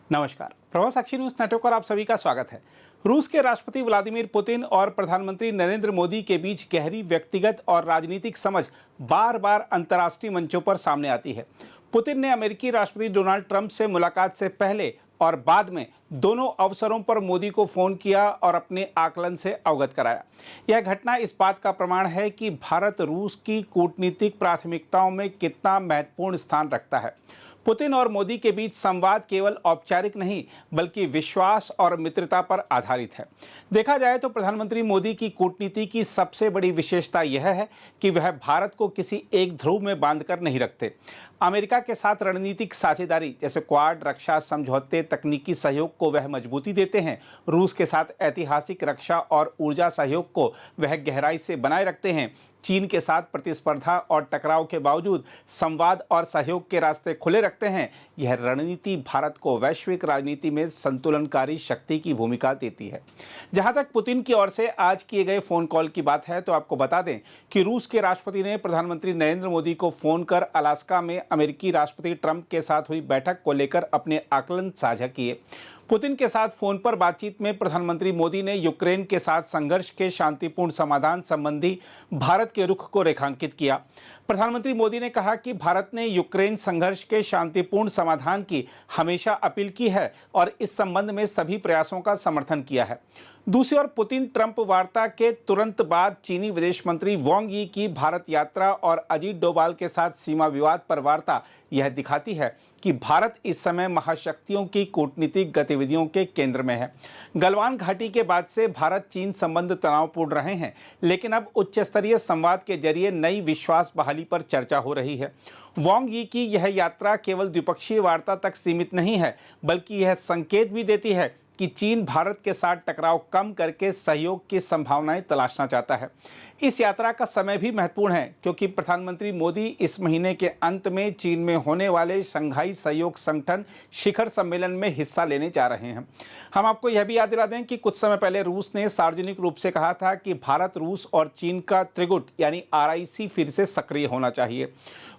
नमस्कार, प्रभाव साक्षी news network पर आप सभी का स्वागत है। रूस के राष्ट्रपति व्लादिमीर पुतिन और प्रधानमंत्री नरेंद्र मोदी के बीच गहरी व्यक्तिगत और राजनीतिक समझ बार बार अंतर्राष्ट्रीय मंचों पर सामने आती है। पुतिन ने अमेरिकी राष्ट्रपति डोनाल्ड ट्रंप से मुलाकात से पहले और बाद में दोनों अवसरों पर मोदी को फोन किया और अपने आकलन से अवगत कराया। यह घटना इस बात का प्रमाण है कि भारत रूस की कूटनीतिक प्राथमिकताओं में कितना महत्वपूर्ण स्थान रखता है। पुतिन और मोदी के बीच संवाद केवल औपचारिक नहीं बल्कि विश्वास और मित्रता पर आधारित है। देखा जाए तो प्रधानमंत्री मोदी की कूटनीति की सबसे बड़ी विशेषता यह है कि वह भारत को किसी एक ध्रुव में बांधकर नहीं रखते। अमेरिका के साथ रणनीतिक साझेदारी जैसे क्वाड, रक्षा समझौते, तकनीकी सहयोग को वह मजबूती देते हैं। रूस के साथ ऐतिहासिक रक्षा और ऊर्जा सहयोग को वह गहराई से बनाए रखते हैं। चीन के साथ प्रतिस्पर्धा और टकराव के बावजूद संवाद और सहयोग के रास्ते खुले रखते हैं। यह रणनीति भारत को वैश्विक राजनीति में संतुलनकारी शक्ति की भूमिका देती है। जहां तक पुतिन की ओर से आज किए गए फोन कॉल की बात है तो आपको बता दें कि रूस के राष्ट्रपति ने प्रधानमंत्री नरेंद्र मोदी को फोन कर अलास्का में अमेरिकी राष्ट्रपति ट्रंप के साथ हुई बैठक को लेकर अपने आकलन साझा किए। पुतिन के साथ फोन पर बातचीत में प्रधानमंत्री मोदी ने यूक्रेन के साथ संघर्ष के शांतिपूर्ण समाधान संबंधी भारत के रुख को रेखांकित किया। प्रधानमंत्री मोदी ने कहा कि भारत ने यूक्रेन संघर्ष के शांतिपूर्ण समाधान की हमेशा अपील की है और इस संबंध में सभी प्रयासों का समर्थन किया है। दूसरी ओर पुतिन ट्रंप वार्ता के तुरंत बाद चीनी विदेश मंत्री वांग यी की भारत यात्रा और अजीत डोभाल के साथ सीमा विवाद पर वार्ता यह दिखाती है कि भारत इस समय महाशक्तियों की कूटनीतिक गतिविधियों के केंद्र में है। गलवान घाटी के बाद से भारत चीन संबंध तनावपूर्ण रहे हैं, लेकिन अब उच्च स्तरीय संवाद के जरिए नई विश्वास बहाली पर चर्चा हो रही है। वांग यी की यह यात्रा केवल द्विपक्षीय वार्ता तक सीमित नहीं है, बल्कि यह संकेत भी देती है कि चीन भारत के साथ टकराव कम करके सहयोग की संभावनाएं तलाशना चाहता है। इस यात्रा का समय भी महत्वपूर्ण है क्योंकि प्रधानमंत्री मोदी इस महीने के अंत में चीन में होने वाले शंघाई सहयोग संगठन शिखर सम्मेलन में हिस्सा लेने जा रहे हैं। हम आपको यह भी याद दिला दें कि कुछ समय पहले रूस ने सार्वजनिक रूप से कहा था कि भारत, रूस और चीन का त्रिगुट यानी RIC फिर से सक्रिय होना चाहिए।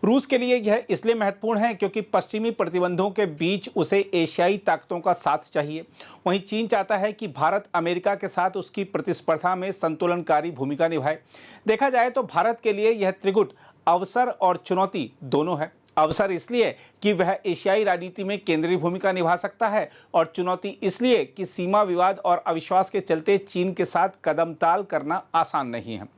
रूस के लिए यह इसलिए महत्वपूर्ण है क्योंकि पश्चिमी प्रतिबंधों के बीच उसे एशियाई ताकतों का साथ चाहिए। वहीं चीन चाहता है कि भारत अमेरिका के साथ उसकी प्रतिस्पर्धा में संतुलनकारी भूमिका निभाए। देखा जाए तो भारत के लिए यह त्रिगुट अवसर और चुनौती दोनों है। अवसर इसलिए कि वह एशियाई राजनीति में केंद्रीय भूमिका निभा सकता है और चुनौती इसलिए कि सीमा विवाद और अविश्वास के चलते चीन के साथ कदमताल करना आसान नहीं है।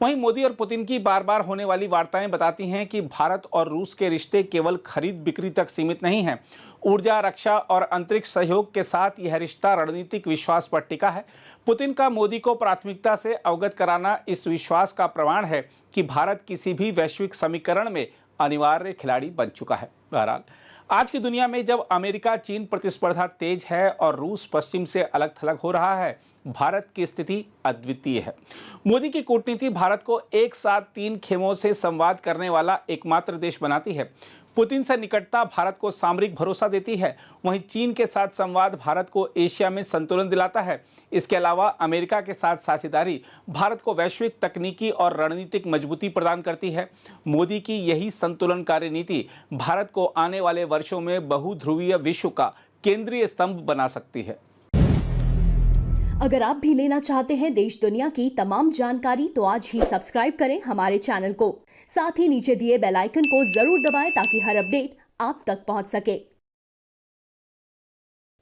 वहीं मोदी और पुतिन की बार बार होने वाली वार्ताएं बताती हैं कि भारत और रूस के रिश्ते केवल खरीद बिक्री तक सीमित नहीं हैं। ऊर्जा, रक्षा और अंतरिक्ष सहयोग के साथ यह रिश्ता रणनीतिक विश्वास पर टिका है। पुतिन का मोदी को प्राथमिकता से अवगत कराना इस विश्वास का प्रमाण है कि भारत किसी भी वैश्विक समीकरण में अनिवार्य खिलाड़ी बन चुका है। बहरहाल आज की दुनिया में जब अमेरिका चीन प्रतिस्पर्धा तेज है और रूस पश्चिम से अलग थलग हो रहा है, भारत की स्थिति अद्वितीय है। मोदी की कूटनीति भारत को एक साथ 3 खेमों से संवाद करने वाला एकमात्र देश बनाती है। पुतिन से निकटता भारत को सामरिक भरोसा देती है, वहीं चीन के साथ संवाद भारत को एशिया में संतुलन दिलाता है। इसके अलावा अमेरिका के साथ साझेदारी भारत को वैश्विक तकनीकी और रणनीतिक मजबूती प्रदान करती है। मोदी की यही संतुलनकारी नीति भारत को आने वाले वर्षों में बहुध्रुवीय विश्व का केंद्रीय स्तंभ बना सकती है। अगर आप भी लेना चाहते हैं देश दुनिया की तमाम जानकारी तो आज ही सब्सक्राइब करें हमारे चैनल को। साथ ही नीचे दिए बेल आइकन को जरूर दबाएं ताकि हर अपडेट आप तक पहुंच सके।